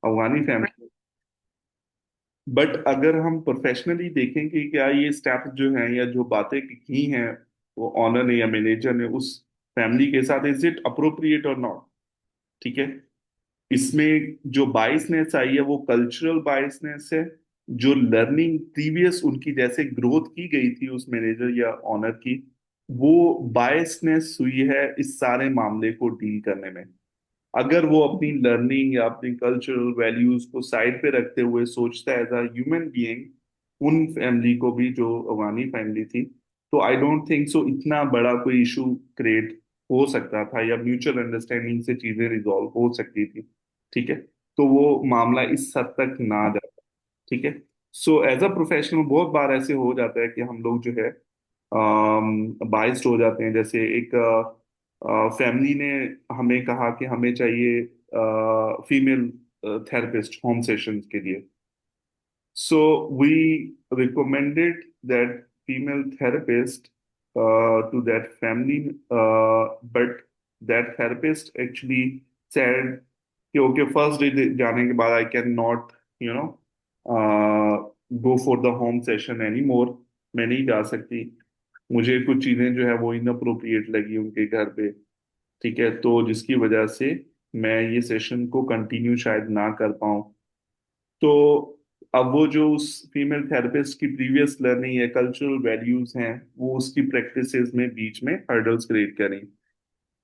Afghani family. But अगर हम professionally देखें कि क्या ये स्टेप्स जो हैं या जो बातें की हैं वो ऑनर ने या मैनेजर ने उस फैमिली के साथ, इज इट अप्रोप्रिएट और नॉट। ठीक है। इसमें जो बायसनेस आई है वो कल्चरल बायसनेस है। जो लर्निंग प्रीवियस उनकी जैसे ग्रोथ की गई थी उस मैनेजर या ऑनर की, वो बायसनेस हुई है इस सारे मामले को डील करने में। अगर वो अपनी लर्निंग या अपनी कल्चरल वैल्यूज को साइड पे रखते हुए सोचता है एज अ ह्यूमन बीइंग उन फैमिली को भी जो अफगानी फैमिली थी, तो आई डोंट थिंक सो इतना बड़ा कोई इशू क्रिएट हो सकता था या म्यूचुअल अंडरस्टैंडिंग से चीजें रिजॉल्व हो सकती थी। ठीक है। तो वो मामला इस हद तक ना जाता। ठीक है। सो एज अ प्रोफेशनल बहुत बार ऐसे हो जाता है कि हम लोग जो है बाइस्ड हो जाते हैं। जैसे एक फैमिली ने हमें कहा कि हमें चाहिए फीमेल थेरेपिस्ट होम सेशंस के लिए। So we recommended that female therapist to that family, but that therapist actually said कि ओके फर्स्ट डे जाने के बाद I can not you know go for the home session any more. मैं नहीं जा सकती, मुझे कुछ चीजें जो है वो इनअप्रोप्रिएट लगी उनके घर पे। ठीक है। तो जिसकी वजह से मैं ये सेशन को कंटिन्यू शायद ना कर पाऊँ। तो अब वो जो उस फीमेल थेरेपिस्ट की प्रीवियस लर्निंग या कल्चरल वैल्यूज हैं वो उसकी प्रैक्टिसेस में बीच में हर्डल्स क्रिएट करें।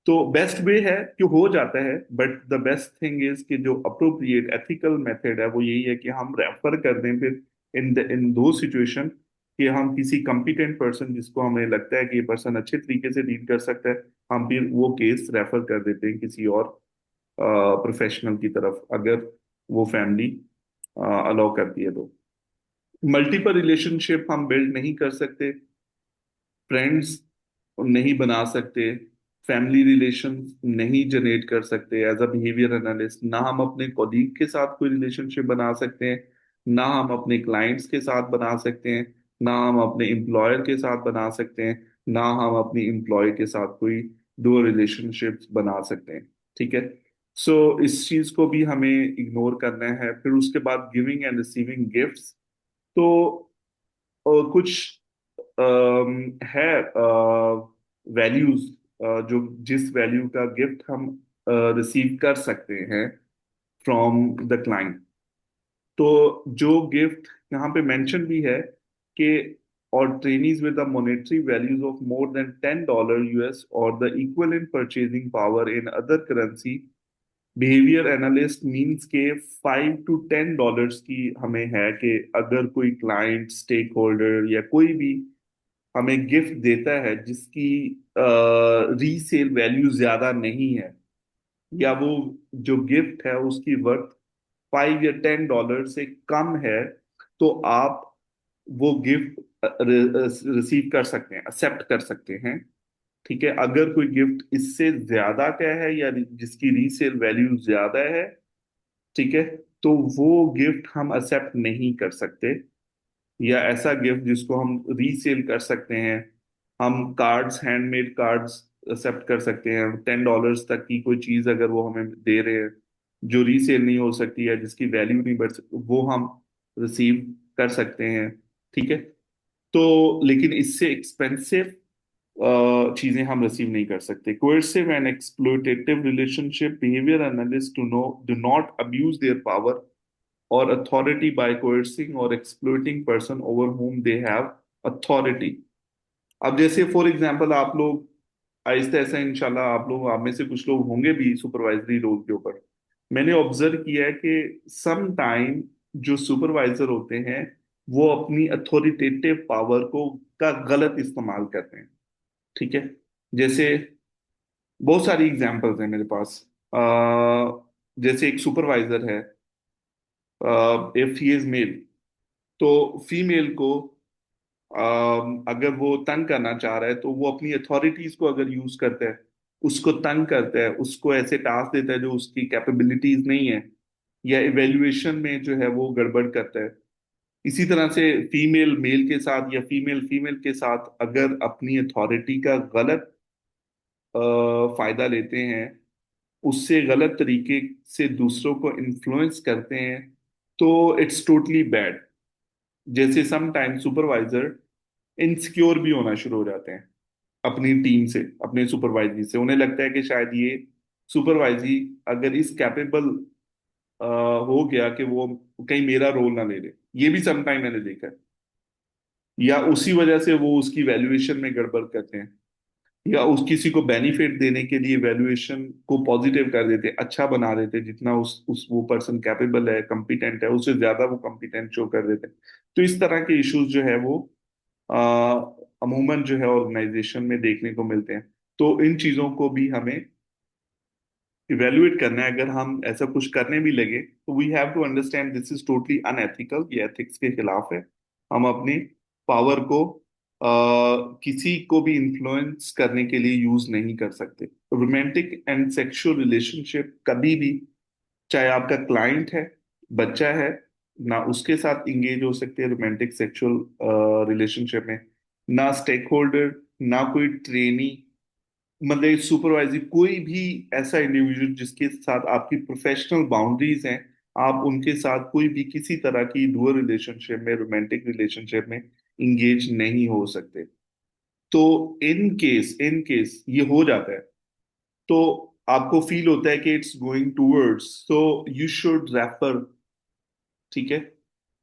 तो बेस्ट वे है कि हो जाता है, but the best thing is कि जो अप्रोप्रिएट एथिकल मेथड है वो यही है कि हम रेफर कर दें फिर इन दो सिचुएशन कि हम किसी कॉम्पिटेंट पर्सन जिसको हमें लगता है कि ये पर्सन अच्छे तरीके से डील कर सकता है, हम फिर वो केस रेफर कर देते हैं किसी और प्रोफेशनल की तरफ, अगर वो फैमिली अलाउ करती है तो। मल्टीपल रिलेशनशिप हम बिल्ड नहीं कर सकते, फ्रेंड्स नहीं बना सकते, फैमिली रिलेशन नहीं जनरेट कर सकते एज अ बिहेवियर एनालिस्ट। ना हम अपने कोलीग के साथ कोई रिलेशनशिप बना सकते हैं, ना हम अपने क्लाइंट्स के साथ बना सकते हैं, ना हम अपने एम्प्लॉयर के साथ बना सकते हैं, ना हम अपनी एम्प्लॉय के साथ कोई दो रिलेशनशिप्स बना सकते हैं। ठीक है। सो इस चीज को भी हमें इग्नोर करना है। फिर उसके बाद गिविंग एंड रिसीविंग गिफ्ट्स। तो कुछ है वैल्यूज जो जिस वैल्यू का गिफ्ट हम रिसीव कर सकते हैं फ्रॉम द क्लाइंट। तो जो गिफ्ट यहाँ पे मेंशन भी है कि और trainees with the monetary values of more than $10 US और the equivalent purchasing power in other currency, behaviour analyst means के $5 to $10 की हमें है कि अगर कोई क्लाइंट स्टेक होल्डर या कोई भी हमें गिफ्ट देता है जिसकी रीसेल वैल्यू ज्यादा नहीं है, या वो जो गिफ्ट है उसकी वर्थ $5 या $10 से कम है, तो आप वो गिफ्ट रिसीव कर सकते हैं, एक्सेप्ट कर सकते हैं। ठीक है। अगर कोई गिफ्ट इससे ज्यादा का है या जिसकी रीसेल वैल्यू ज्यादा है, ठीक है, तो वो गिफ्ट हम एक्सेप्ट नहीं कर सकते। या ऐसा गिफ्ट जिसको हम रीसेल कर सकते हैं, हम कार्ड्स, हैंडमेड कार्ड्स एक्सेप्ट कर सकते हैं। $10 तक की कोई चीज अगर वो हमें दे रहे हैं जो रीसेल नहीं हो सकती है, जिसकी वैल्यू नहीं बढ़ सकती, वो हम रिसीव कर सकते हैं। ठीक है। तो लेकिन इससे एक्सपेंसिव चीजें हम रिसीव नहीं कर सकते। Coercive and exploitative relationship, behaviour analyst do not abuse their power or authority by coercing or exploiting person over whom they have authority। अब जैसे फॉर एग्जांपल आप लोग आहिस्ता ऐसा इंशाल्लाह आप लोग, आप में से कुछ लोग होंगे भी सुपरवाइजरी रोल के ऊपर। मैंने ऑब्जर्व किया है कि सम टाइम जो सुपरवाइजर होते हैं वो अपनी अथॉरिटेटिव पावर को का गलत इस्तेमाल करते हैं। ठीक है। जैसे बहुत सारी एग्जांपल्स हैं मेरे पास। जैसे एक सुपरवाइजर है, इफ ही इज मेल, तो फीमेल को अगर वो तंग करना चाह रहा है तो वो अपनी अथॉरिटीज को अगर यूज करता है, उसको तंग करता है, उसको ऐसे टास्क देता है जो उसकी कैपेबिलिटीज नहीं है, या इवेल्युएशन में जो है वो गड़बड़ करता है। इसी तरह से फीमेल मेल के साथ या फीमेल फीमेल के साथ अगर अपनी अथॉरिटी का गलत फायदा लेते हैं, उससे गलत तरीके से दूसरों को इन्फ्लुएंस करते हैं, तो इट्स टोटली बैड। जैसे सम टाइम सुपरवाइजर इनसिक्योर भी होना शुरू हो जाते हैं अपनी टीम से, अपने सुपरवाइजरी से। उन्हें लगता है कि शायद ये सुपरवाइजरी अगर इस कैपेबल हो गया कि वो कहीं मेरा रोल ना ले ले। ये भी सम टाइम मैंने देखा है। या उसी वजह से वो उसकी वैल्यूएशन में गड़बड़ करते हैं, या उस किसी को बेनिफिट देने के लिए वैल्यूएशन को पॉजिटिव कर देते हैं, अच्छा बना देते हैं। जितना उस वो पर्सन कैपेबल है, कॉम्पिटेंट है, उससे ज्यादा वो कॉम्पिटेंट शो कर देते हैं। तो इस तरह के इश्यूज जो है वो अमूमन जो है ऑर्गेनाइजेशन में देखने को मिलते हैं। तो इन चीजों को भी हमें इवेल्युएट करना है। अगर हम ऐसा कुछ करने भी लगे तो we have to understand this is totally unethical, ये एथिक्स के खिलाफ है। हम अपनी पावर को किसी को भी इन्फ्लुएंस करने के लिए यूज नहीं कर सकते। रोमांटिक एंड सेक्सुअल रिलेशनशिप कभी भी, चाहे आपका क्लाइंट है, बच्चा है, ना उसके साथ इंगेज हो सकते हैं रोमांटिक सेक्सुअल रिलेशनशिप में। ना स्टेक होल्डर, ना कोई ट्रेनी, मतलब सुपरवाइजर, कोई भी ऐसा इंडिविजुअल जिसके साथ आपकी प्रोफेशनल बाउंड्रीज हैं, आप उनके साथ कोई भी किसी तरह की डुअल रिलेशनशिप में, रोमांटिक रिलेशनशिप में इंगेज नहीं हो सकते। तो इन केस ये हो जाता है, तो आपको फील होता है कि it's going towards, so you should refer. ठीक है,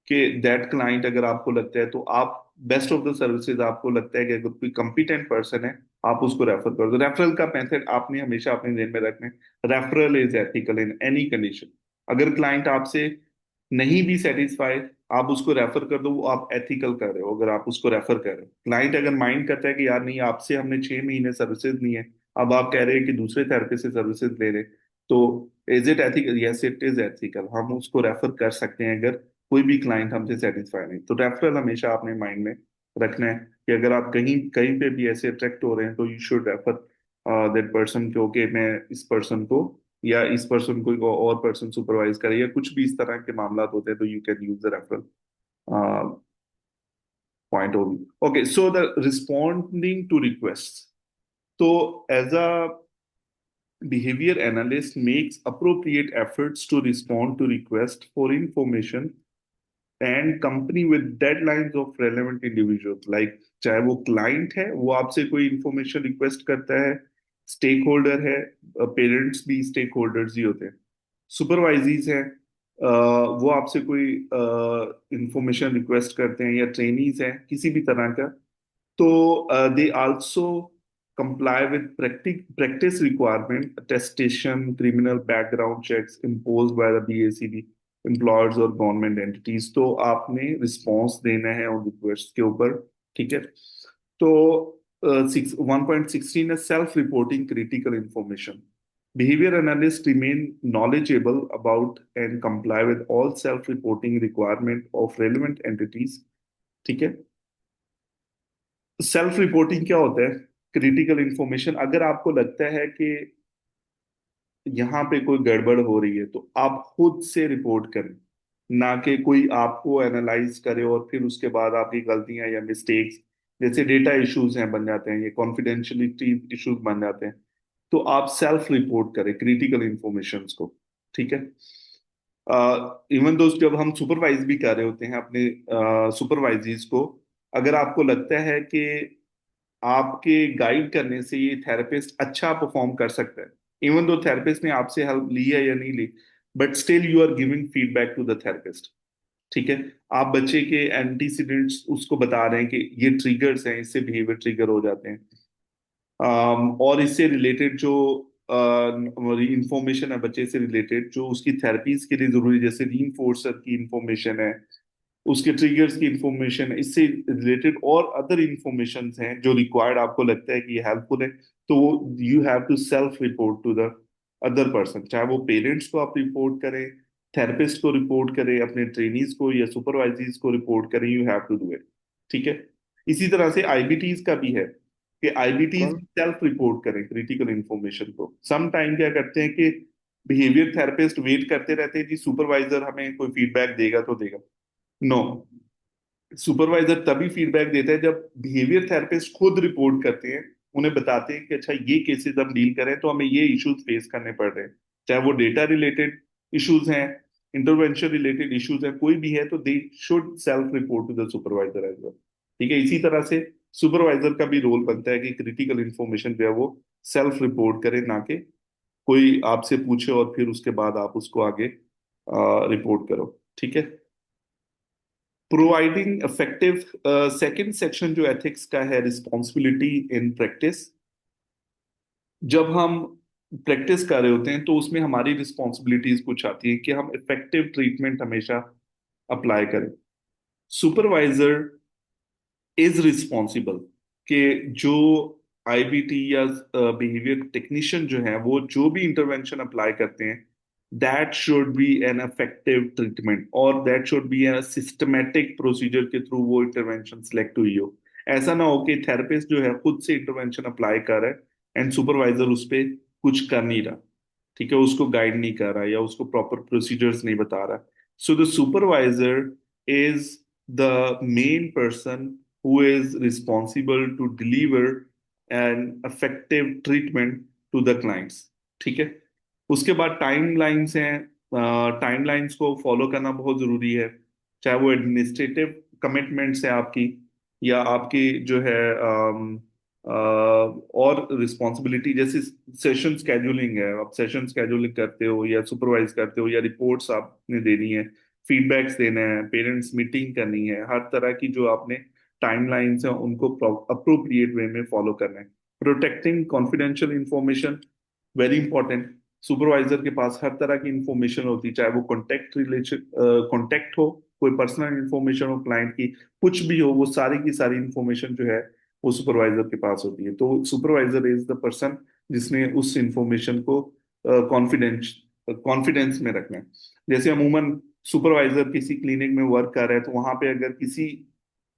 कि दैट क्लाइंट अगर आपको लगता है, तो आप बेस्ट ऑफ द सर्विसेज आपको लगता है कि अगर कोई कंपिटेंट पर्सन है, आप उसको रेफर कर दो। रेफरल का मेथड आपने हमेशा अपने ध्यान में रखना है। Referral is ethical in any condition. अगर क्लाइंट आपसे नहीं भी सेटिस्फाइड, आप उसको रेफर कर दो, वो आप एथिकल कर रहे हो। अगर आप उसको रेफर कर रहे हो, क्लाइंट अगर माइंड करता है कि यार नहीं, आपसे हमने 6 महीने सर्विसेज ली है, अब आप कह रहे हैं कि दूसरे थेरेपिस्ट से सर्विसेज ले रहे, तो is it ethical? Yes, it is ethical. हम उसको रेफर कर सकते हैं अगर कोई भी क्लाइंट हमसे सेटिस्फाई नहीं। तो रेफरल हमेशा अपने माइंड में रखना है कि अगर आप कहीं कहीं पे भी ऐसे अट्रैक्ट हो रहे हैं, तो you should refer that person को, कि मैं इस पर्सन को, या इस पर्सन को और पर्सन सुपरवाइज करे, या कुछ भी इस तरह के मामला होते हैं, तो you can use the referral point only. Okay, so the responding to request, तो as a behavior analyst makes appropriate efforts to respond to requests for information and company with deadlines of relevant individuals, like चाहे वो client है, वो आपसे कोई information request करता है, stake holder है, पेरेंट्स भी स्टेक होल्डर्स ही होते हैं, सुपरवाइजीज हैं, वो आपसे कोई इंफॉर्मेशन रिक्वेस्ट करते हैं, या ट्रेनीज हैं किसी भी तरह का, तो they also comply with practice requirement, attestation, criminal background checks imposed by the BACB, employers और गवर्नमेंट एंटिटीज। तो आपने रिस्पॉन्स देना है उन रिक्वेस्ट के ऊपर। ठीक है, तो 1.16 है self reporting critical information. Behavior analysts remain knowledgeable about and comply with all self-reporting requirement of relevant entities। ठीक है, सेल्फ रिपोर्टिंग क्या होता है? क्रिटिकल इंफॉर्मेशन, अगर आपको लगता है कि यहाँ पे कोई गड़बड़ हो रही है, तो आप खुद से रिपोर्ट करें, ना कि कोई आपको एनालाइज करे और फिर उसके बाद आपकी गलतियां या मिस्टेक्स, जैसे डेटा इश्यूज हैं बन जाते हैं, ये कॉन्फिडेंशियलिटी इश्यूज बन जाते हैं, तो आप सेल्फ रिपोर्ट करें क्रिटिकल इंफॉर्मेशन को। ठीक है, इवन दोस्त जब हम सुपरवाइज भी कर रहे होते हैं अपने सुपरवाइजीज को, अगर आपको लगता है कि आपके गाइड करने से ये थेरेपिस्ट अच्छा परफॉर्म कर सकता है, इवन दो थेरेपिस्ट ने आपसे हेल्प ली है या नहीं ली, but still you are giving feedback to the therapist. ठीक है, आप बच्चे के एंटीसीडेंट्स उसको बता रहे हैं कि ये ट्रिगर्स हैं, इससे बिहेवियर ट्रिगर हो जाते हैं। और इससे रिलेटेड जो इंफॉर्मेशन है बच्चे से रिलेटेड, जो उसकी थेरेपीज के लिए जरूरी, जैसे रीइंफोर्सर की इंफॉर्मेशन है, उसके ट्रिगर्स की इंफॉर्मेशन, इससे रिलेटेड और अदर इंफॉर्मेशन हैं जो रिक्वायर्ड आपको लगता है कि ये हेल्पफुल है, तो you have to self report to the other person. चाहे वो पेरेंट्स को आप रिपोर्ट करें, थेरेपिस्ट को रिपोर्ट करें, अपने ट्रेनीज को या सुपरवाइजर्स को रिपोर्ट करें, you have to do it. ठीक है, इसी तरह से आईबीटीज का भी है कि आईबीटीज कौन? सेल्फ रिपोर्ट करें क्रिटिकल इंफॉर्मेशन को। सम टाइम क्या करते हैं कि बिहेवियर थेरेपिस्ट वेट करते रहते हैं कि सुपरवाइजर हमें कोई फीडबैक देगा तो देगा। नो, सुपरवाइजर तभी फीडबैक देता है जब बिहेवियर थेरेपिस्ट खुद रिपोर्ट करते हैं उन्हें बताते हैं कि अच्छा ये केसेस हम डील करें तो हमें ये इश्यूज फेस करने पड़ रहे हैं, चाहे वो डेटा रिलेटेड इश्यूज हैं, इंटरवेंशन रिलेटेड इश्यूज हैं, कोई भी है, तो they should self report to the supervisor as well. ठीक है, इसी तरह से सुपरवाइजर का भी रोल बनता है कि क्रिटिकल इंफॉर्मेशन जो है वो सेल्फ रिपोर्ट करे, ना कि कोई आपसे पूछे और फिर उसके बाद आप उसको आगे रिपोर्ट करो। ठीक है, प्रोवाइडिंग इफेक्टिव, सेकंड सेक्शन जो एथिक्स का है, रिस्पॉन्सिबिलिटी इन प्रैक्टिस। जब हम प्रैक्टिस कर रहे होते हैं तो उसमें हमारी रिस्पॉन्सिबिलिटीज कुछ आती है कि हम इफेक्टिव ट्रीटमेंट हमेशा अप्लाई करें। सुपरवाइजर इज रिस्पॉन्सिबल कि जो आईबीटी या बिहेवियर टेक्नीशियन जो है वो जो भी इंटरवेंशन अप्लाई करते हैं, that should be an effective treatment, और that should be a systematic procedure के थ्रू वो इंटरवेंशन सिलेक्ट हुई हो। ऐसा ना हो कि थेरेपिस्ट जो है खुद से इंटरवेंशन अप्लाई कर रहा है एंड सुपरवाइजर उस पर कुछ कर नहीं रहा, ठीक है, उसको गाइड नहीं कर रहा या उसको प्रॉपर प्रोसीजर्स नहीं बता रहा। So the supervisor is the main person who is responsible to deliver an effective treatment to the clients। ठीक है, उसके बाद टाइमलाइंस हैं। टाइमलाइंस को फॉलो करना बहुत जरूरी है, चाहे वो एडमिनिस्ट्रेटिव कमिटमेंट्स है आपकी, या आपकी जो है और रिस्पॉन्सिबिलिटी, जैसे सेशन स्केड्यूलिंग है, आप सेशन स्केड्यूलिंग करते हो या सुपरवाइज करते हो, या रिपोर्ट्स आपने देनी है, फीडबैक्स देना है, पेरेंट्स मीटिंग करनी है, हर तरह की जो आपने टाइमलाइंस है उनको अप्रोप्रिएट वे में फॉलो करना है। Protecting confidential information, very important. Supervisor के पास हर तरह की इंफॉर्मेशन होती है, चाहे वो कॉन्टेक्ट रिलेशन कॉन्टेक्ट हो, कोई पर्सनल इंफॉर्मेशन हो क्लाइंट की, कुछ भी हो, वो सारी की सारी इंफॉर्मेशन जो है वो सुपरवाइजर के पास होती है। तो सुपरवाइजर इज द पर्सन जिसने उस इंफॉर्मेशन को कॉन्फिडेंस कॉन्फिडेंस में रखना है। जैसे अमूमन सुपरवाइजर किसी क्लिनिक में वर्क कर रहा है, तो वहां पे अगर किसी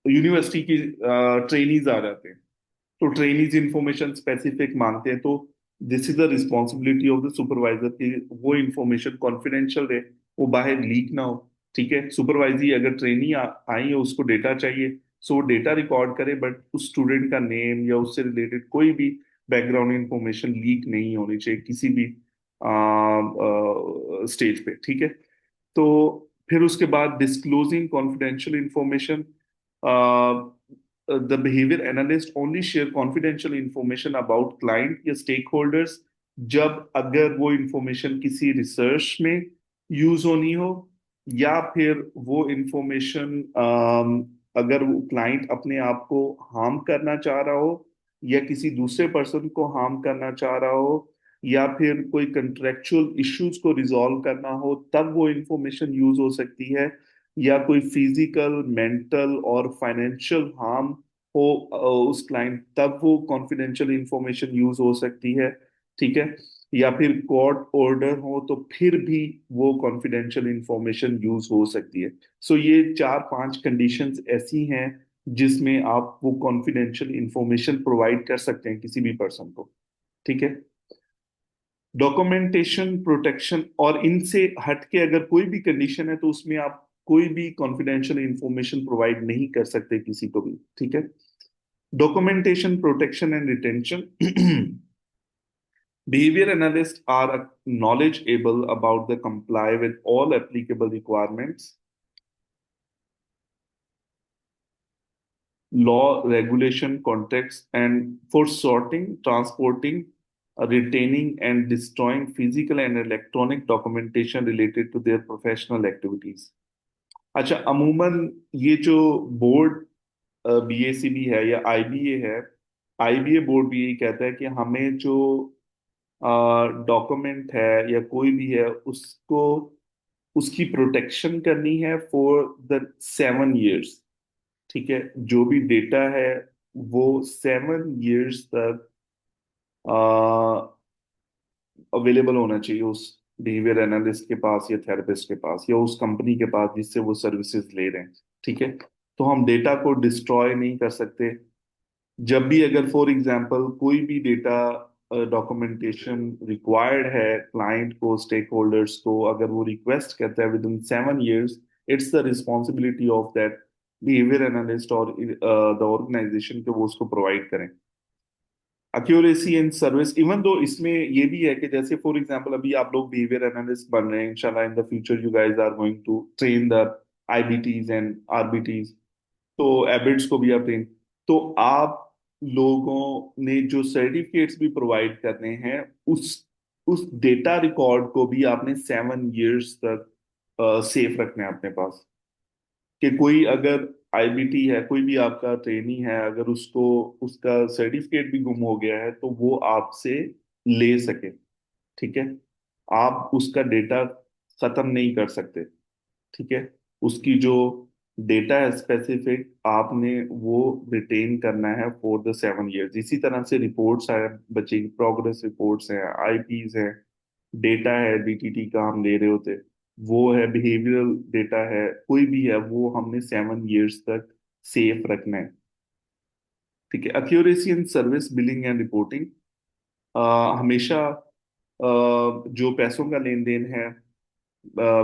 यूनिवर्सिटी की ट्रेनीज आ जाते हैं, तो ट्रेनीज इंफॉर्मेशन स्पेसिफिक मांगते हैं, तो this is the responsibility of the supervisor कि वो इंफॉर्मेशन कॉन्फिडेंशियल रहे, वो बाहर लीक ना हो। ठीक है, सुपरवाइजर अगर ट्रेनी आई है, उसको डेटा चाहिए, सो वो डेटा रिकॉर्ड करे, बट उस स्टूडेंट का नेम या उससे रिलेटेड कोई भी बैकग्राउंड इंफॉर्मेशन लीक नहीं होनी चाहिए किसी भी स्टेज पे। ठीक है, तो फिर उसके बाद disclosing confidential information. The behaviour analyst only share confidential information about client या स्टेक होल्डर्स जब अगर वो इंफॉर्मेशन किसी रिसर्च में यूज होनी हो, या फिर वो इंफॉर्मेशन अगर वो क्लाइंट अपने आप को हार्म करना चाह रहा हो, या किसी दूसरे पर्सन को हार्म करना चाह रहा हो, या फिर कोई कंट्रेक्चुअल इश्यूज को रिजॉल्व करना हो, तब वो इंफॉर्मेशन यूज हो सकती है। या कोई फिजिकल, मेंटल और फाइनेंशियल हार्म हो उस क्लाइंट, तब वो कॉन्फिडेंशियल इंफॉर्मेशन यूज हो सकती है। ठीक है, या फिर कोर्ट ऑर्डर हो तो फिर भी वो कॉन्फिडेंशियल इंफॉर्मेशन यूज हो सकती है। सो ये चार पांच कंडीशंस ऐसी हैं जिसमें आप वो कॉन्फिडेंशियल इंफॉर्मेशन प्रोवाइड कर सकते हैं किसी भी पर्सन को। ठीक है, डॉक्यूमेंटेशन प्रोटेक्शन, और इनसे हट के अगर कोई भी कंडीशन है तो उसमें आप कोई भी कॉन्फिडेंशियल इंफॉर्मेशन प्रोवाइड नहीं कर सकते किसी को भी। ठीक है, documentation protection and retention. Behavior analysts are knowledgeable about the comply with all applicable requirements, law, regulation, context, and for sorting, transporting, retaining, and destroying physical and electronic documentation related to their professional activities। अच्छा, अमूमन ये जो board बीएसीबी है या IBA है, IBA board भी यही कहता है कि हमें जो डॉक्यूमेंट है या कोई भी है उसको उसकी प्रोटेक्शन करनी है फॉर द 7 years। ठीक है, जो भी डेटा है वो 7 years तक अवेलेबल होना चाहिए उस बिहेवियर एनालिस्ट के पास या थेरेपिस्ट के पास या उस कंपनी के पास जिससे वो सर्विसेज ले रहे हैं। ठीक है, तो हम डेटा को डिस्ट्रॉय नहीं कर सकते। जब भी अगर फॉर एग्जांपल कोई भी डेटा डॉक्यूमेंटेशन रिक्वायर्ड है क्लाइंट को, स्टेक होल्डर्स को, अगर वो रिक्वेस्ट करता है with in 7 years, it's the responsibility of that behaviour analyst और द ऑर्गेनाइजेशन के वो उसको प्रोवाइड करें। Accuracy and service, even though इसमें ये भी है कि जैसे फॉर एग्जांपल अभी आप लोग बिहेवियर एनालिस्ट बन रहे हैं, इंशाल्लाह in the future you guys are going to train the IBTs and RBTs, तो एबिट्स को भी आप ट्रेन, तो आप लोगों ने जो सर्टिफिकेट्स भी प्रोवाइड करने हैं, उस उस डेटा रिकॉर्ड को भी आपने 7 years तक सेफ रखना है अपने पास। कि कोई अगर आईबीटी है, कोई भी आपका ट्रेनी है, अगर उसको उसका सर्टिफिकेट भी गुम हो गया है तो वो आपसे ले सके, ठीक है। आप उसका डेटा खत्म नहीं कर सकते, ठीक है। उसकी जो डेटा है स्पेसिफिक, आपने वो रिटेन करना है फॉर द 7 years। इसी तरह से रिपोर्ट्स है, बच्चे की प्रोग्रेस रिपोर्ट्स हैं, आईपीज है, डेटा है डीटीटी का हम ले रहे होते, वो है बिहेवियरल डेटा है, कोई भी है, वो हमने 7 years तक सेफ रखना है, ठीक है। Accuracy in service billing and reporting, हमेशा जो पैसों का लेन देन है,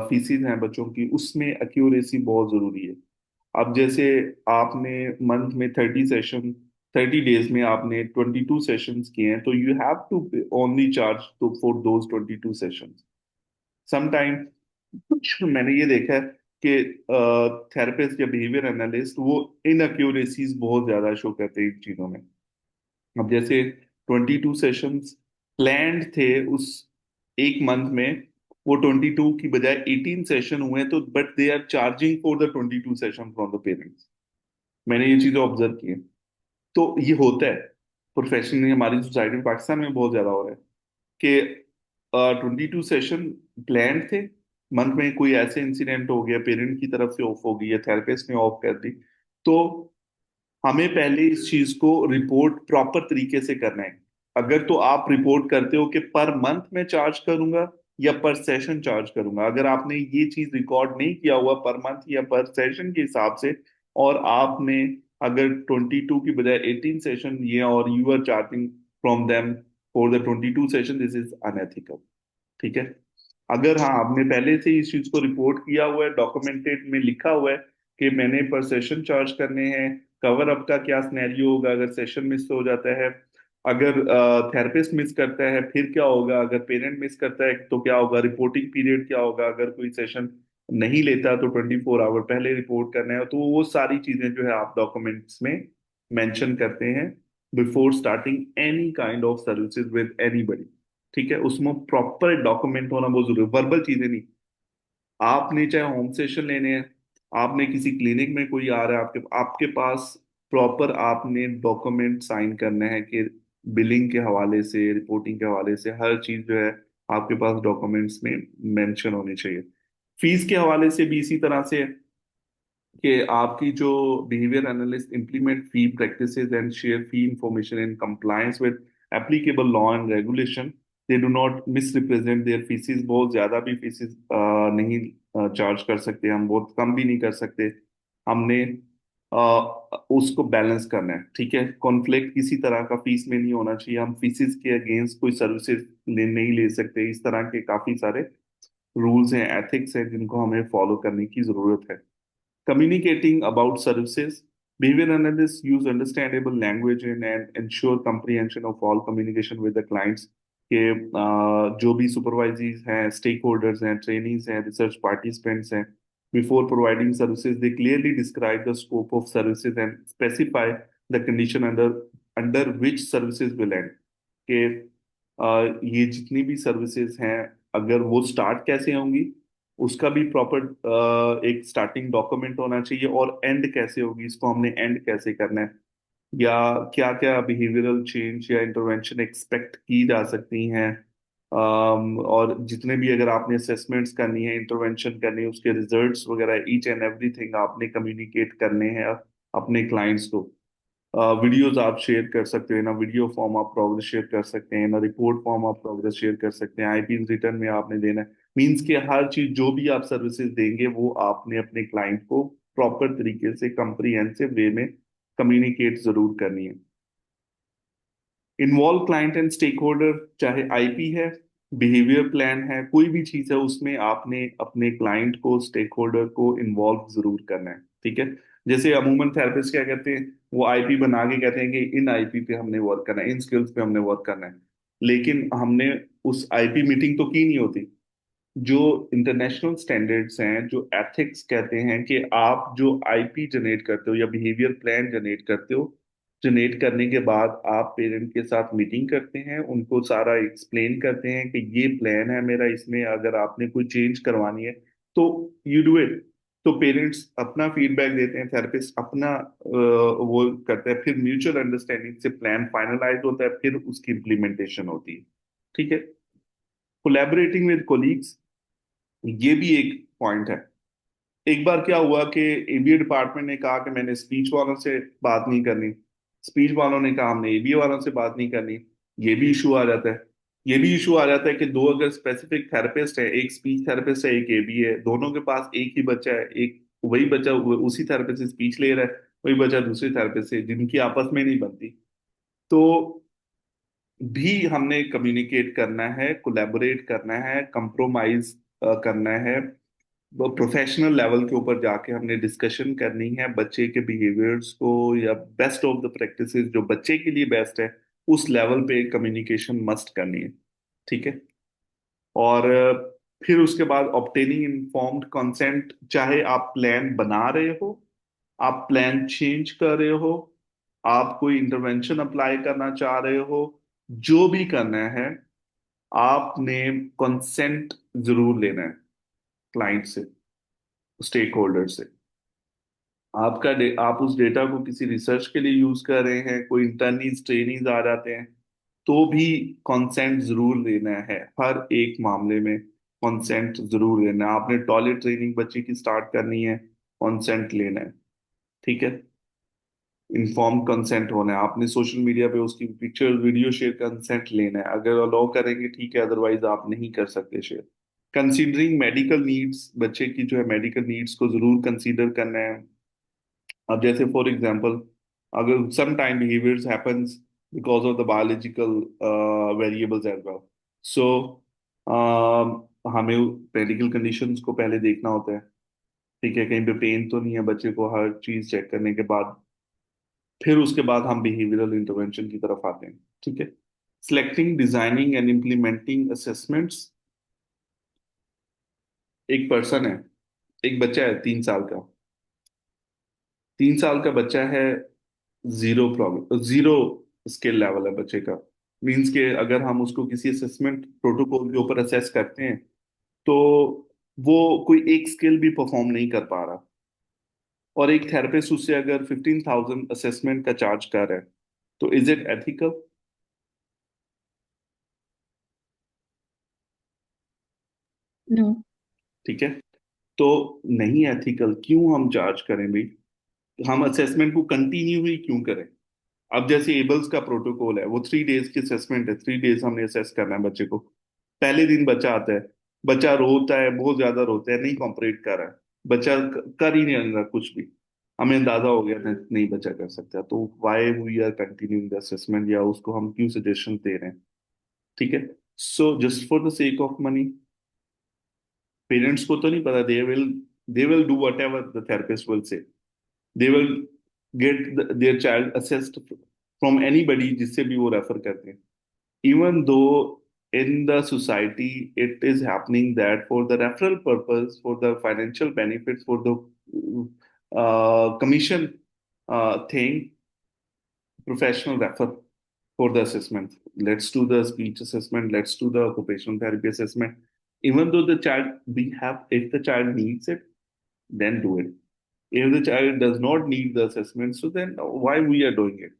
फीसिस हैं बच्चों की, उसमें एक्यूरेसी बहुत जरूरी है। अब जैसे आपने मंथ में 30 सेशन, 30 days में आपने 22 सेशंस किए हैं, तो you have to only charge to for those 22 sessions. Sometime मैंने ये देखा है कि थेरेपिस्ट या बिहेवियर एनालिस्ट वो इनअक्यूरेसीज बहुत ज्यादा शो करते हैं इन चीजों में। अब जैसे 22 सेशंस प्लान्ड थे उस एक मंथ में, वो 22 की बजाय 18 सेशन हुए, तो but they are charging for the 22 session from the parents. मैंने ये चीजें ऑब्जर्व की हैं। तो ये होता है प्रोफेशनली, हमारी सोसाइटी में, पाकिस्तान में बहुत ज्यादा हो रहा है कि 22 सेशन प्लान थे, मंथ में कोई ऐसे इंसिडेंट हो गया, पेरेंट की तरफ से ऑफ हो गई या थेरेपिस्ट ने ऑफ कर दी, तो हमें पहले इस चीज को रिपोर्ट प्रॉपर तरीके से करना है। अगर तो आप रिपोर्ट करते हो कि पर मंथ में चार्ज करूंगा या पर सेशन चार्ज करूंगा, अगर आपने ये चीज रिकॉर्ड नहीं किया हुआ पर मंथ या पर सेशन के हिसाब से, और आपने अगर 22 की बजाय 18 सेशन ये, और you are charging from them for the 22 session, this is unethical, ठीक है। अगर हाँ आपने पहले से ही इस चीज को रिपोर्ट किया हुआ है, डॉक्यूमेंटेड में लिखा हुआ है कि मैंने पर सेशन चार्ज करने हैं, कवर अप का क्या सिनेरियो होगा अगर सेशन मिस हो जाता है, अगर थेरेपिस्ट मिस करता है फिर क्या होगा, अगर पेरेंट मिस करता है तो क्या होगा, रिपोर्टिंग पीरियड क्या होगा, अगर कोई सेशन नहीं लेता तो 24 आवर पहले रिपोर्ट करना है, तो वो सारी चीजें जो है आप डॉक्यूमेंट्स में मेंशन करते हैं before starting any kind of services with anybody, ठीक है। उसमें प्रॉपर डॉक्यूमेंट होना बहुत जरूरी है, वर्बल चीजें नहीं। आपने चाहे होम सेशन लेने हैं, आपने किसी क्लिनिक में कोई आ रहा है आपके आपके पास, प्रॉपर आपने डॉक्यूमेंट साइन करना है कि बिलिंग के हवाले से, रिपोर्टिंग के हवाले से हर चीज जो है आपके पास डॉक्यूमेंट्स में मेंशन होनी चाहिए। फीस के हवाले से भी इसी तरह से, कि आपकी जो behaviour analyst implement fee practices and share fee information in compliance with applicable law and regulation, they do not misrepresent their fees. बहुत ज्यादा भी फीसिस नहीं चार्ज कर सकते हम, बहुत कम भी नहीं कर सकते। हमने उसको बैलेंस करना है, ठीक है। कॉन्फ्लिक्ट किसी तरह का फीस में नहीं होना चाहिए, हम फीसिस के अगेंस्ट कोई सर्विसेज नहीं ले सकते। इस तरह के काफी सारे रूल्स हैं, एथिक्स हैं, जिनको हमें फॉलो करने की जरूरत है। Communicating about services, behavior analysts use understandable language and ensure comprehension of all communication with the clients। के जो भी सुपरवाइजर्स हैं, स्टेक होल्डर्स हैं, ट्रेनीज हैं, रिसर्च पार्टिसिपेंट्स हैं, before providing services they clearly describe the scope of services and specify the condition under under which services will and. के ये जितनी भी सर्विसेज हैं, अगर वो स्टार्ट कैसे होंगी, उसका भी प्रॉपर एक स्टार्टिंग डॉक्यूमेंट होना चाहिए, और एंड कैसे होगी, इसको हमने एंड कैसे करना है, या क्या क्या बिहेवियरल चेंज या इंटरवेंशन एक्सपेक्ट की जा सकती हैं। और जितने भी अगर आपने असेसमेंट्स करनी है, इंटरवेंशन करनी है, उसके रिजल्ट्स वगैरह, ईच एंड एवरीथिंग आपने कम्युनिकेट करने हैं अपने क्लाइंट्स को। वीडियोस आप शेयर कर सकते हैं ना, वीडियो फॉर्म आप प्रोग्रेस शेयर कर सकते हैं ना, रिपोर्ट फॉर्म आप प्रोग्रेस शेयर कर सकते हैं, आईपी रिटर्न में आपने देना है। मींस के हर चीज जो भी आप सर्विसेज देंगे वो आपने अपने क्लाइंट को प्रॉपर तरीके से कंप्रीहेंसिव वे में कम्युनिकेट जरूर करनी है। Involve client and stakeholder, चाहे आईपी है, बिहेवियर प्लान है, कोई भी चीज है, उसमें आपने अपने क्लाइंट को, स्टेक होल्डर को इन्वॉल्व जरूर करना है, ठीक है। जैसे अमूमन थेरेपिस्ट क्या कहते हैं, वो आईपी बना के कहते हैं कि इन आईपी पे हमने वर्क करना है, इन स्किल्स पे हमने वर्क करना है, लेकिन हमने उस आईपी मीटिंग तो की नहीं होती। जो इंटरनेशनल स्टैंडर्ड्स हैं, जो एथिक्स कहते हैं कि आप जो आईपी जनरेट करते हो या बिहेवियर प्लान जनरेट करते हो, जनरेट करने के बाद आप पेरेंट के साथ मीटिंग करते हैं, उनको सारा एक्सप्लेन करते हैं कि ये प्लान है मेरा, इसमें अगर आपने कोई चेंज करवानी है तो यू डू इट। तो पेरेंट्स अपना फीडबैक देते हैं, थेरेपिस्ट अपना वो करते हैं, फिर म्यूचुअल अंडरस्टैंडिंग से प्लान फाइनलाइज होता है, फिर उसकी इम्प्लीमेंटेशन होती है। ठीक है। कोलैबोरेटिंग विद कोलीग्स, ये भी एक पॉइंट है। एक बार क्या हुआ कि एबीए डिपार्टमेंट ने कहा कि मैंने स्पीच वालों से बात नहीं करनी, स्पीच वालों ने कहा हमने एबीए वालों से बात नहीं करनी। ये भी इशू आ जाता है। ये भी इशू आ जाता है कि दो अगर स्पेसिफिक थेरेपिस्ट है, एक स्पीच थेरेपिस्ट है, एक एबीए है, दोनों के पास एक ही बच्चा है, एक वही बच्चा उसी थेरेपिस्ट से स्पीच ले रहा है, वही बच्चा दूसरी थेरेपिस्ट से, जिनकी आपस में नहीं बनती। तो भी हमने कम्युनिकेट करना है, कोलैबोरेट करना है, कंप्रोमाइज करना है। वो प्रोफेशनल लेवल के ऊपर जाके हमने डिस्कशन करनी है बच्चे के बिहेवियर्स को, या बेस्ट ऑफ द प्रैक्टिसेस जो बच्चे के लिए बेस्ट है, उस लेवल पे कम्युनिकेशन मस्ट करनी है। ठीक है। और फिर उसके बाद ऑब्टेनिंग इन्फॉर्म्ड कंसेंट, चाहे आप प्लान बना रहे हो, आप प्लान चेंज कर रहे हो, आप कोई इंटरवेंशन अप्लाई करना चाह रहे हो, जो भी करना है, आपने कंसेंट जरूर लेना है क्लाइंट से, स्टेक होल्डर से। आप उस डेटा को किसी रिसर्च के लिए यूज कर रहे हैं, कोई इंटर्नीज ट्रेनिंग आ जाते हैं, तो भी कंसेंट जरूर लेना है। हर एक मामले में कंसेंट जरूर लेना है। आपने टॉयलेट ट्रेनिंग बच्चे की स्टार्ट करनी है, कंसेंट लेना है। ठीक है। इन्फॉर्म कंसेंट होना है। आपने सोशल मीडिया पे उसकी पिक्चर वीडियो शेयर, कंसेंट लेना है। अगर अलाउ करेंगे ठीक है, अदरवाइज आप नहीं कर सकते शेयर। कंसीडरिंग मेडिकल नीड्स, बच्चे की जो है मेडिकल नीड्स को जरूर कंसीडर करना है। अब जैसे फॉर एग्जांपल, अगर some time behaviours happens because of the biological variables as well, so हमें मेडिकल कंडीशंस को पहले देखना होता है। ठीक है, कहीं पे पेन तो नहीं है बच्चे को, हर चीज चेक करने के बाद फिर उसके बाद हम बिहेवियरल इंटरवेंशन की तरफ आते हैं। ठीक है। Selecting, designing and implementing assessments. एक पर्सन है, एक बच्चा है 3 साल का। 3 साल का बच्चा है, zero problem, zero skill level है बच्चे का। मीन्स के अगर हम उसको किसी असेसमेंट प्रोटोकॉल के ऊपर असेस करते हैं, तो वो कोई एक स्किल भी परफॉर्म नहीं कर पा रहा, और एक थेरेपिस्ट उससे अगर 15,000 असेसमेंट का चार्ज कर रहा है, तो इज इट एथिकल? नो। ठीक है। तो नहीं एथिकल, क्यों हम चार्ज करें भाई? हम असेसमेंट को कंटिन्यू ही क्यों करें? अब जैसे एबल्स का प्रोटोकॉल है, वो 3 डेज की असेसमेंट है, 3 डेज हमने असेस करना है बच्चे को। पहले दिन बच्चा आता है, बच्चा रोता है, बहुत ज्यादा रोता है, नहीं कॉपरेट कर रहा है, बच्चा कर ही नहीं रहा कुछ भी। हमें अंदाजा हो गया था नहीं बच्चा कर सकता, तो why we are continuing the assessment, या उसको हम क्यों सजेशन दे रहे हैं? ठीक है। So just for the sake of money, parents को तो नहीं पता, they will do what ever the therapist will say. They will get their child assessed from anybody जिससे भी वो रेफर करते हैं। Even though in the society it is happening that for the referral purpose, for the financial benefits, for the commission thing, professional refer for the assessment. Let's do the speech assessment, let's do the occupational therapy assessment. Even though the child, we have, if the child needs it, then do it. If the child does not need the assessment, so then why we are doing it?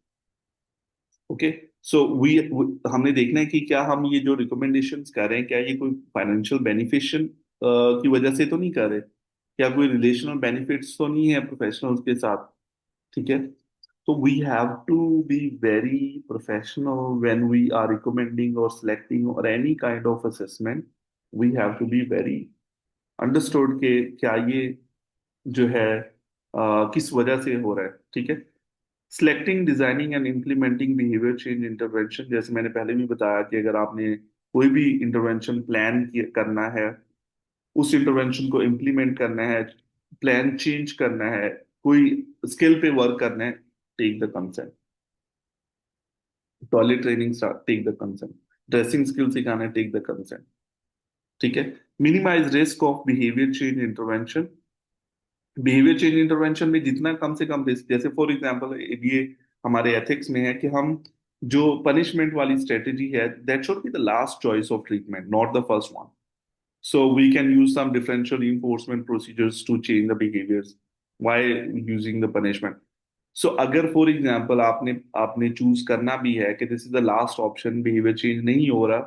Okay. So we हमने देखना है कि क्या हम ये जो recommendations कर रहे हैं, क्या ये कोई फाइनेंशियल बेनिफिशियल की वजह से तो नहीं कर रहे, क्या कोई रिलेशनल बेनिफिट्स तो नहीं है प्रोफेशनल्स के साथ। ठीक है। तो we have to be very professional when we are recommending और सिलेक्टिंग और any kind of assessment. We have to be very understood के क्या ये जो है किस वजह से हो रहा है। ठीक है। Selecting, designing and implementing behaviour change intervention, जैसे मैंने पहले भी बताया कि अगर आपने कोई भी इंटरवेंशन प्लान करना है, उस इंटरवेंशन को इम्प्लीमेंट करना है, प्लान चेंज करना है, कोई स्किल पे वर्क करना है, take the consent. Toilet training, take the consent. Dressing skill सिखाना है, टेक द कंसेंट। ठीक है। Minimise risk of behaviour change intervention. Behaviour change intervention में जितना कम से कम रिस्क, जैसे फॉर एग्जांपल ये हमारे एथिक्स में है कि हम जो पनिशमेंट वाली स्ट्रेटेजी है, that should be the last choice of treatment, not the first one. So we can use some differential reinforcement procedures to change the behaviors while using the punishment. So अगर for example आपने आपने choose करना भी है कि this is the last option, behaviour change नहीं हो रहा,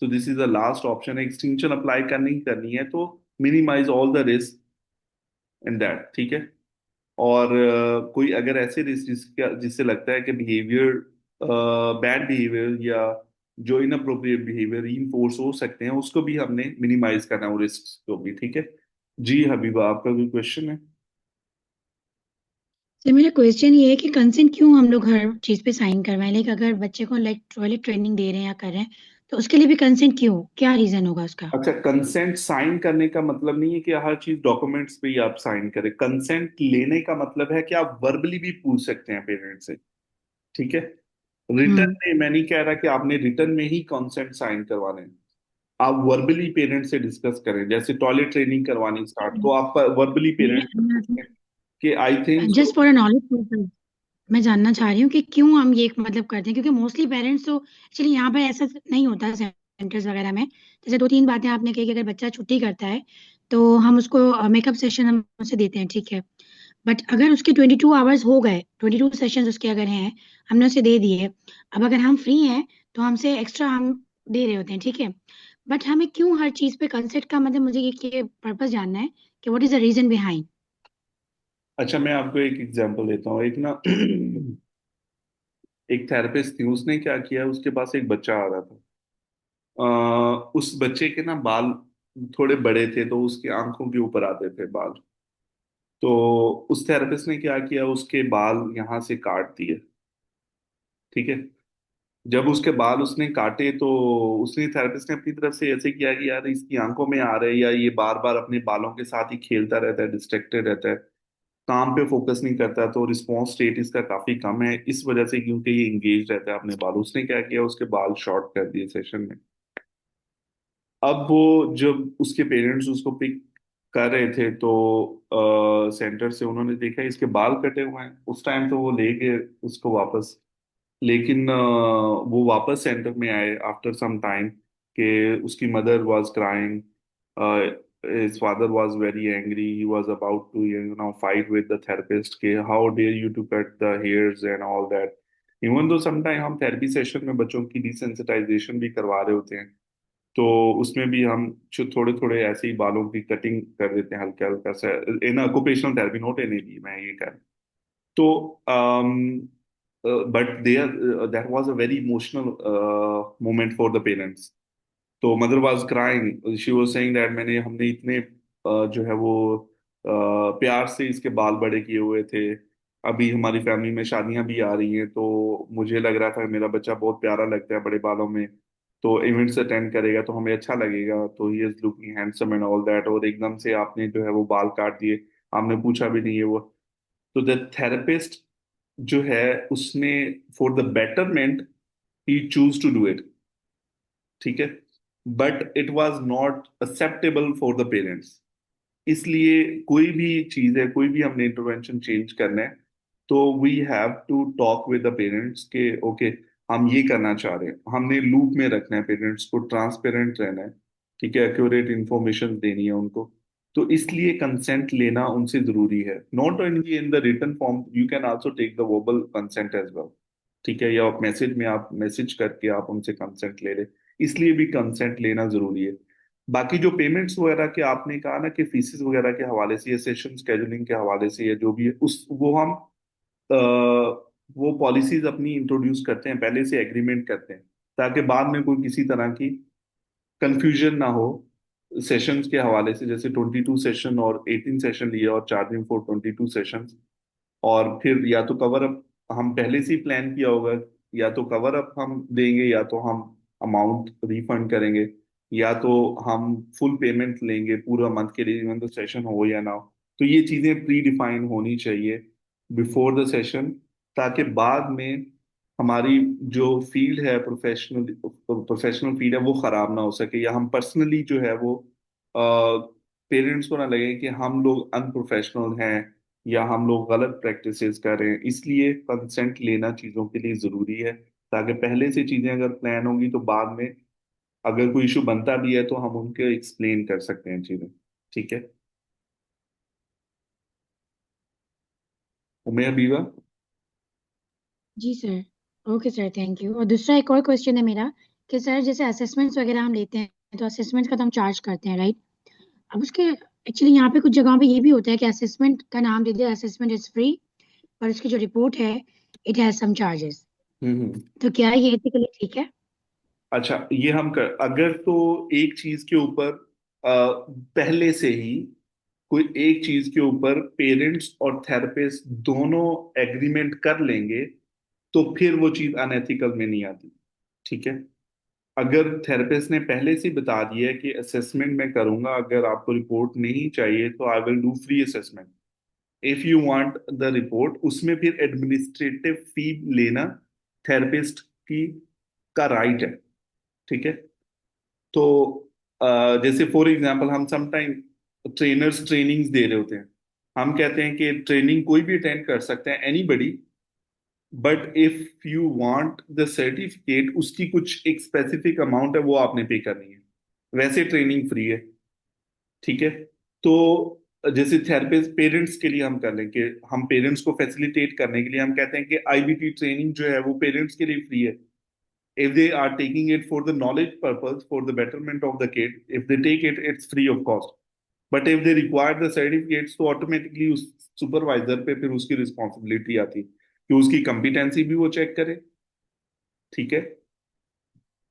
so this is the last option, extinction apply करनी ही करनी है, तो minimise all the risk in that. ठीक है। और कोई अगर ऐसे रिस्क जिससे लगता है कि बिहेवियर, बैड बिहेवियर या जो इनअप्रोप्रिएट बिहेवियर रीइंफोर्स हो सकते हैं, उसको भी हमने मिनिमाइज करना है, वो रिस्क को भी। ठीक है। जी हबीबा, आपका कोई क्वेश्चन है? सर मेरा क्वेश्चन ये है कि कंसेंट क्यों हम लोग हर चीज पे साइन करवाएं, लाइक अगर बच्चे को लाइक टॉयलेट ट्रेनिंग दे रहे हैं या कर रहे हैं, तो उसके लिए भी कंसेंट क्यों, क्या रीजन होगा उसका? अच्छा, कंसेंट साइन करने का मतलब नहीं है कि हर चीज डॉक्यूमेंट्स पे ही आप साइन करें। कंसेंट लेने का मतलब है कि आप वर्बली भी पूछ सकते हैं पेरेंट्स से। ठीक है। रिटर्न हम्म। में मैं नहीं कह रहा कि आपने रिटर्न में ही कंसेंट साइन करवाने हैं। आप वर्बली पेरेंट्स से डिस्कस करें, जैसे टॉयलेट ट्रेनिंग करवानी स्टार्ट, तो आप वर्बली पेरेंट्स से पूछें कि I think just for a knowledge, मैं जानना चाह रही हूँ कि क्यों हम ये मतलब करते हैं, क्योंकि मोस्टली पेरेंट्स तो एक्चुअली यहाँ पर ऐसा नहीं होता सेंटर्स वगैरह में। जैसे दो तीन बातें आपने कही कि अगर बच्चा छुट्टी करता है तो हम उसको मेकअप सेशन हम उसे देते हैं, ठीक है। बट अगर उसके 22 आवर्स हो गए, 22 सेशंस उसके अगर हैं, हमने उसे दे दिए, अब अगर हम फ्री हैं तो हमसे एक्स्ट्रा हम दे रहे होते हैं, ठीक है। बट हमें क्यों हर चीज पे कंसेप्ट का मतलब, मुझे ये पर्पस जानना है कि what is the reason behind. अच्छा, मैं आपको एक एग्जांपल देता हूँ। एक ना एक थेरेपिस्ट थी, उसने क्या किया, उसके पास एक बच्चा आ रहा था। उस बच्चे के ना बाल थोड़े बड़े थे, तो उसकी आंखों के ऊपर आते थे बाल। तो उस थेरेपिस्ट ने क्या किया, उसके बाल यहाँ से काट दिए। ठीक है। जब उसके बाल उसने काटे, तो उसने थेरेपिस्ट ने अपनी तरफ से ऐसे किया कि यार इसकी आंखों में आ रहे हैं, या ये बार बार अपने बालों के साथ ही खेलता रहता है, डिस्ट्रैक्टेड रहता है, काम पे फोकस नहीं करता, तो रिस्पॉन्स रेट इसका काफी कम है इस वजह से, क्योंकि ये इंगेज रहता है अपने बाल। उसने क्या किया, उसके बाल शॉर्ट कर दिए सेशन में। अब वो जब उसके पेरेंट्स उसको पिक कर रहे थे, तो सेंटर से उन्होंने देखा इसके बाल कटे हुए हैं। उस टाइम तो वो ले गए उसको वापस, लेकिन वो वापस सेंटर में आए आफ्टर सम टाइम, कि उसकी mother was crying, his father was very angry, he was about to fight with the therapist के how dare you to cut the hairs and all that। even though sometime हम therapy session में बच्चों की desensitization भी करवा रहे होते हैं, तो उसमें भी हम थोड़े थोड़े ऐसे ही बालों की कटिंग कर देते हैं, हल्का हल्का सा, in occupational therapy, not in AD, मैं ये कह रहा हूँ। तो but there that was a very emotional moment for the parents. तो mother was crying, she was saying that मैंने हमने इतने जो है वो प्यार से इसके बाल बड़े किए हुए थे। अभी हमारी फैमिली में शादियां भी आ रही हैं, तो मुझे लग रहा था मेरा बच्चा बहुत प्यारा लगता है बड़े बालों में, तो इवेंट्स अटेंड करेगा तो हमें अच्छा लगेगा, तो he is looking handsome and all that, और एकदम से आपने जो है वो बाल काट दिए, आपने पूछा भी नहीं है वो। तो द थेरेपिस्ट जो है उसने, for the betterment, he choose to do it. ठीक है। But it was not acceptable for the parents. इसलिए कोई भी चीज है, कोई भी हमने इंटरवेंशन चेंज करना है, तो we have to talk with the parents के ओके, हम ये करना चाह रहे हैं, हमने लूप में रखना है पेरेंट्स को, ट्रांसपेरेंट रहना है। ठीक है। एक्यूरेट इंफॉर्मेशन देनी है उनको। तो इसलिए कंसेंट लेना उनसे जरूरी है, not only in the written form, you can also take the verbal consent as well. ठीक है। या आप मैसेज में, आप मैसेज करके आप उनसे कंसेंट ले ले, इसलिए भी कंसेंट लेना जरूरी है। बाकी जो पेमेंट्स वगैरह के आपने कहा ना कि फीसिस वगैरह के हवाले से या सेशन स्केजुलिंग के हवाले से या जो भी है, उस वो हम अ, वो पॉलिसीज अपनी इंट्रोड्यूस करते हैं, पहले से एग्रीमेंट करते हैं, ताकि बाद में कोई किसी तरह की कंफ्यूजन ना हो सेशंस के हवाले से। जैसे 22 सेशन और 18 सेशन लिए और चार्जिंग फॉर 22 सेशंस, और फिर या तो कवर अप हम पहले से ही प्लान किया होगा, या तो कवर अप हम देंगे, या तो हम अमाउंट रिफंड करेंगे, या तो हम फुल पेमेंट लेंगे पूरा मंथ के लिए, इवन तो सेशन हो या ना हो। तो ये चीजें प्री डिफाइन होनी चाहिए बिफोर द सेशन, ताकि बाद में हमारी जो फील्ड है, प्रोफेशनल प्रोफेशनल फील्ड है, वो खराब ना हो सके, या हम पर्सनली जो है वो पेरेंट्स को ना लगे कि हम लोग अनप्रोफेशनल हैं या हम लोग गलत प्रैक्टिसेस कर रहे हैं। इसलिए कंसेंट लेना चीज़ों के लिए ज़रूरी है, ताकि पहले से चीज़ें अगर प्लान होंगी तो बाद में अगर कोई इशू बनता भी है तो हम उनके एक्सप्लेन कर सकते हैं चीज़ें। ठीक है। उमेश बीवा। जी sir. Okay sir, thank you. और दूसरा एक और क्वेश्चन है मेरा कि सर जैसे असेसमेंट्स वगैरह हम लेते हैं तो असेसमेंट्स का तो हम चार्ज करते हैं, राइट? अब उसके एक्चुअली यहाँ पे कुछ जगहों पे ये भी होता है कि असेसमेंट का नाम दे दिया, असेसमेंट इज फ्री, पर उसकी जो रिपोर्ट है इट हैज सम चार्जेस। हम्म। तो क्या ये एथिकली ठीक है? अच्छा, ये हम कर, अगर तो एक चीज के ऊपर पहले से ही कोई एक चीज के ऊपर पेरेंट्स और थेरेपिस्ट दोनों एग्रीमेंट कर लेंगे तो फिर वो चीज अनएथिकल में नहीं आती। ठीक है। अगर थेरेपिस्ट ने पहले से ही बता दिया है कि असेसमेंट मैं करूंगा, अगर आपको रिपोर्ट नहीं चाहिए तो I will do free assessment, if you want the report, उसमें फिर एडमिनिस्ट्रेटिव फी लेना थेरेपिस्ट की का राइट है। ठीक है। तो जैसे फॉर एग्जांपल हम समटाइम ट्रेनर्स ट्रेनिंग्स दे रहे होते हैं, हम कहते हैं कि ट्रेनिंग कोई भी अटेंड कर सकते हैं, anybody, but if you want the certificate, उसकी कुछ एक स्पेसिफिक अमाउंट है वो आपने पे करनी है। वैसे ट्रेनिंग फ्री है। ठीक है। तो जैसे थेरेपिस्ट पेरेंट्स के लिए हम कर लें कि हम पेरेंट्स को फैसिलिटेट करने के लिए हम कहते हैं कि आईबीटी ट्रेनिंग जो है वो पेरेंट्स के लिए फ्री है। If they are taking it for the knowledge purpose, for the betterment of the kid, if they take it, it's free of cost. But if they require the certificates, तो automatically उस supervisor पे फिर उसकी responsibility आती कि उसकी competency भी वो चेक करे। ठीक है।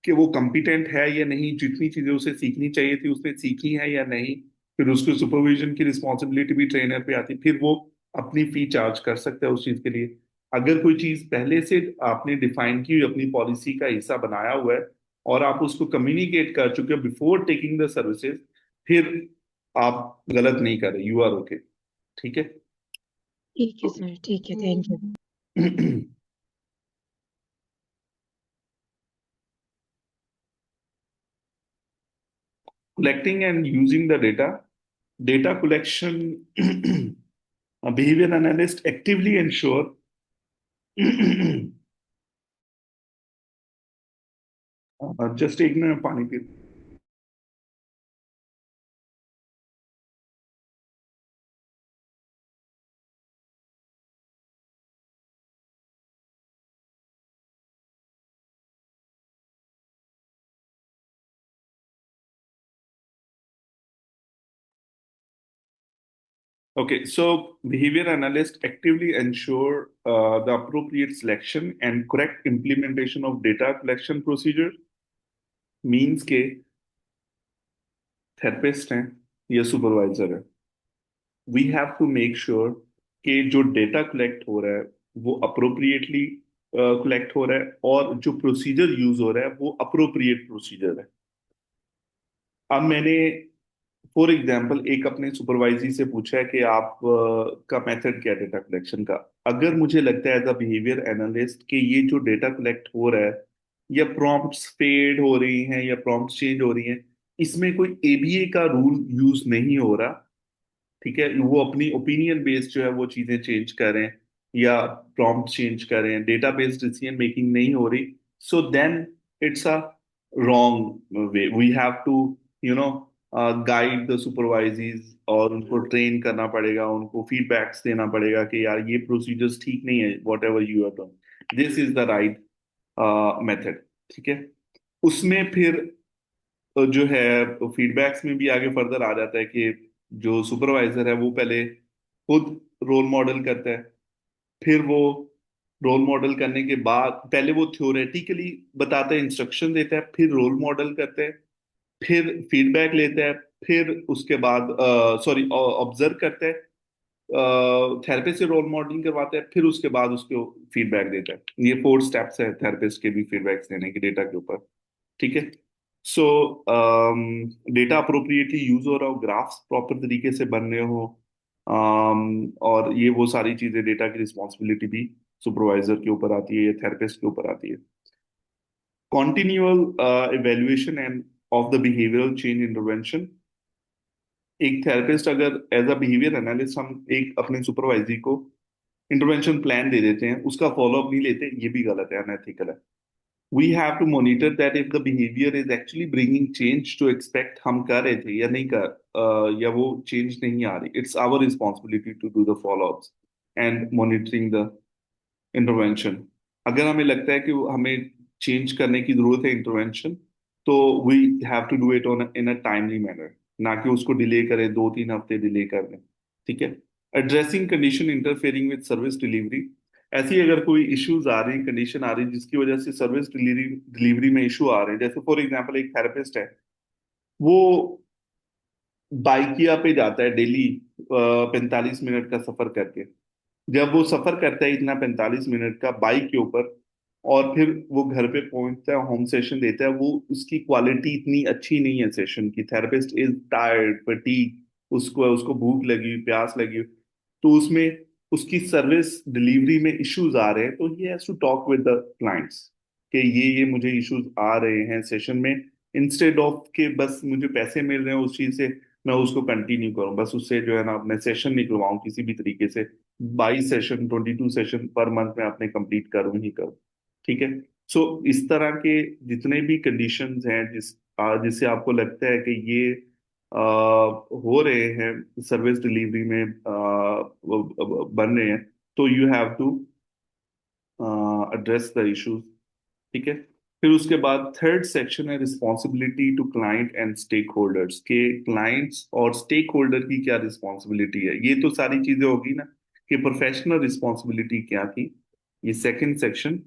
कि वो कंपिटेंट है या नहीं, जितनी चीजें उसे सीखनी चाहिए थी उसने सीखी है या नहीं। फिर उसको सुपरविजन की रिस्पॉन्सिबिलिटी भी ट्रेनर पे आती, फिर वो अपनी फी चार्ज कर सकता है उस चीज के लिए। अगर कोई चीज पहले से आपने डिफाइन की हुई अपनी पॉलिसी का हिस्सा बनाया हुआ है और आप उसको कम्युनिकेट कर चुके हो बिफोर टेकिंग द सर्विसेज, फिर आप गलत नहीं कर रहे, यू आर ओके। ठीक है। ठीक है सर, ठीक है, thank you. collecting and using the data collection. A behavior analyst actively ensure just एक मिनट पानी P. Okay, so behavior analysts actively ensure the appropriate selection and correct implementation of data collection procedure, means के therapist हैं या supervisor है, we have to make sure कि जो data collect हो रहा है वो अप्रोप्रिएटली कलेक्ट हो रहा है और जो प्रोसीजर यूज हो रहा है वो अप्रोप्रिएट प्रोसीजर है। अब मैंने फॉर एग्जाम्पल एक अपने सुपरवाइजर से पूछा है कि आप का मेथड क्या है डेटा कलेक्शन का। अगर मुझे लगता है एज अ बिहेवियर एनालिस्ट कि ये जो डेटा कलेक्ट हो रहा है या प्रॉम्प्ट्स फेड हो रही हैं या प्रॉम्प्ट्स चेंज हो रही हैं, इसमें कोई एबीए का रूल यूज नहीं हो रहा, ठीक है, वो अपनी ओपिनियन बेस्ड जो है वो चीजें चेंज करें या प्रॉम्प्ट चेंज करें, डेटा बेस्ड डिसीजन मेकिंग नहीं हो रही, so then it's a wrong way. We have to you know guide the supervisors और उनको ट्रेन करना पड़ेगा, उनको फीडबैक्स देना पड़ेगा कि यार ये प्रोसीजर्स ठीक नहीं है, what ever you have done, this is the right method. ठीक है। उसमें फिर जो है फीडबैक्स में भी आगे फर्दर आ जाता है कि जो सुपरवाइजर है वो पहले खुद रोल मॉडल करता है, फिर वो रोल मॉडल करने के बाद पहले वो थ्योरेटिकली बताता है, इंस्ट्रक्शन देता है, फिर रोल मॉडल करता है, फिर फीडबैक लेता है, फिर उसके बाद सॉरी ऑब्जर्व करता है, थेरेपिस्ट से रोल मॉडलिंग करवाता है, फिर उसके बाद उसको फीडबैक देता है। ये 4 स्टेप्स है थेरेपिस्ट के भी फीडबैक्स देने के डेटा के ऊपर। ठीक है। सो डेटा अप्रोप्रिएटली यूज हो रहा हो, ग्राफ्स प्रॉपर तरीके से बन रहे हो, और ये वो सारी चीजें, डेटा की रिस्पॉन्सिबिलिटी भी सुपरवाइजर के ऊपर आती है या थेरेपिस्ट के ऊपर आती है। Continual evaluation end of the behavioural change intervention. एक थेरेपिस्ट अगर एज अ बिहेवियर एनालिस्ट हम एक अपने सुपरवाइजर को इंटरवेंशन प्लान दे देते हैं, उसका फॉलोअप नहीं लेते, ये भी गलत है, अनएथिकल है। We have to monitor that if the behaviour is actually bringing change to expect हम कर रहे थे या नहीं कर, या वो चेंज नहीं आ रही। It's our responsibility to do the followups and monitoring the intervention. अगर हमें लगता है कि हमें चेंज करने की जरूरत है इंटरवेंशन, तो we have to do it on in a timely manner, ना कि उसको डिले करें, 2-3 हफ्ते डिले कर दें। ठीक है। Addressing condition interfering with service delivery. ऐसी अगर कोई इश्यूज आ रही, कंडीशन आ रही जिसकी वजह से सर्विस डिलीवरी डिलीवरी में इशू आ रहे हैं, जैसे फॉर एग्जांपल एक थेरेपिस्ट है, वो बाइकिया पे जाता है डेली 45 मिनट का सफर करके। जब वो सफर करता है इतना 45 मिनट का बाइक के ऊपर, और फिर वो घर पे पहुंचता है, होम सेशन देता है, वो उसकी क्वालिटी इतनी अच्छी नहीं है सेशन की। थेरेपिस्ट इज टायर्ड, फटीग, उसको उसको भूख लगी हुई, प्यास लगी हुई, तो उसमें उसकी सर्विस डिलीवरी में इश्यूज आ रहे हैं, तो he has to talk with the clients कि ये मुझे इश्यूज आ रहे हैं सेशन में। इंस्टेड ऑफ के बस मुझे पैसे मिल रहे हैं उस चीज से, मैं उसको कंटिन्यू करूं, बस उससे जो है ना अपने सेशन निकलवाऊं किसी भी तरीके से, 22 सेशन, 22 सेशन पर मंथ में अपने कंप्लीट करूं ही करूं। ठीक है। सो इस तरह के जितने भी कंडीशंस हैं जिससे आपको लगता है कि ये हो रहे हैं सर्विस डिलीवरी में, बन रहे हैं, तो you have to address the issues. ठीक है। फिर उसके बाद थर्ड सेक्शन है responsibility to client and stakeholders, के क्लाइंट्स और स्टेक होल्डर की क्या रिस्पॉन्सिबिलिटी है। ये तो सारी चीजें होगी ना कि प्रोफेशनल रिस्पॉन्सिबिलिटी क्या थी, ये सेकंड सेक्शन।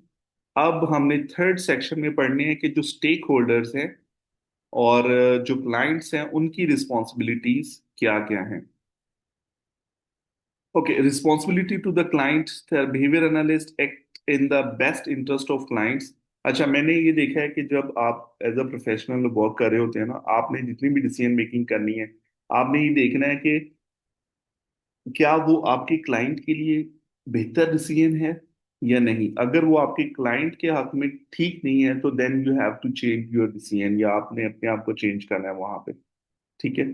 अब हमने थर्ड सेक्शन में पढ़ने हैं कि जो स्टेक होल्डर्स हैं और जो क्लाइंट्स हैं उनकी रिस्पॉन्सिबिलिटीज क्या क्या हैं। Okay, responsibility to the clients, behaviour analyst act in the best interest of clients. अच्छा, मैंने ये देखा है कि जब आप एज अ प्रोफेशनल वर्क कर रहे होते हैं ना, आपने जितनी भी डिसीजन मेकिंग करनी है, आपने ये देखना है कि क्या वो आपके क्लाइंट के लिए बेहतर डिसीजन है या नहीं। अगर वो आपके क्लाइंट के हक में ठीक नहीं है, तो then you have to change your decision, या आपने अपने आप को चेंज करना है वहां पे। ठीक है।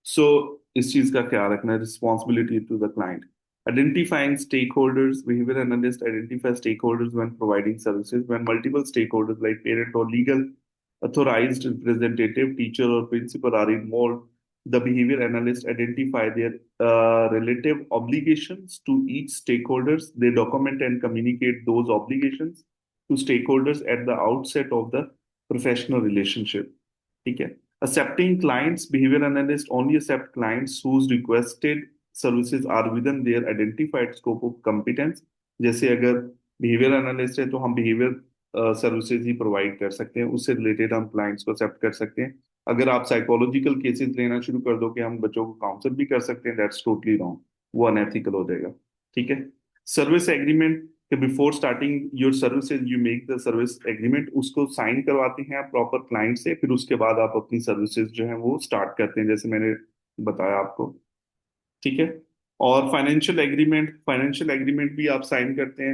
सो इस चीज का ख्याल रखना है, responsibility to the client. Identifying stakeholders, behavior analyst identify stakeholders when providing services. When multiple stakeholders like parent or legal authorized representative, teacher or principal are involved, the behavior analyst identify their relative obligations to each stakeholders. They document and communicate those obligations to stakeholders at the outset of the professional relationship. ठीक है। Accepting clients, behavior analyst only accept clients whose requested services are within their identified scope of competence। जैसे अगर behaviour analyst है तो हम behaviour services ही provide कर सकते हैं, उससे रिलेटेड हम क्लाइंट्स को एक्सेप्ट कर सकते हैं। अगर आप साइकोलॉजिकल केसेस लेना शुरू कर दो कि हम बच्चों को काउंसल भी कर सकते हैं, दैट्स टोटली रॉन्ग, वो अनएथिकल हो जाएगा। ठीक है। सर्विस एग्रीमेंट, कि before starting your services you make the service agreement, उसको साइन करवाते हैं आप प्रॉपर क्लाइंट से, फिर उसके बाद आप अपनी सर्विसेज जो है वो स्टार्ट करते हैं, जैसे मैंने बताया आपको। ठीक है। और फाइनेंशियल एग्रीमेंट भी आप साइन करते हैं।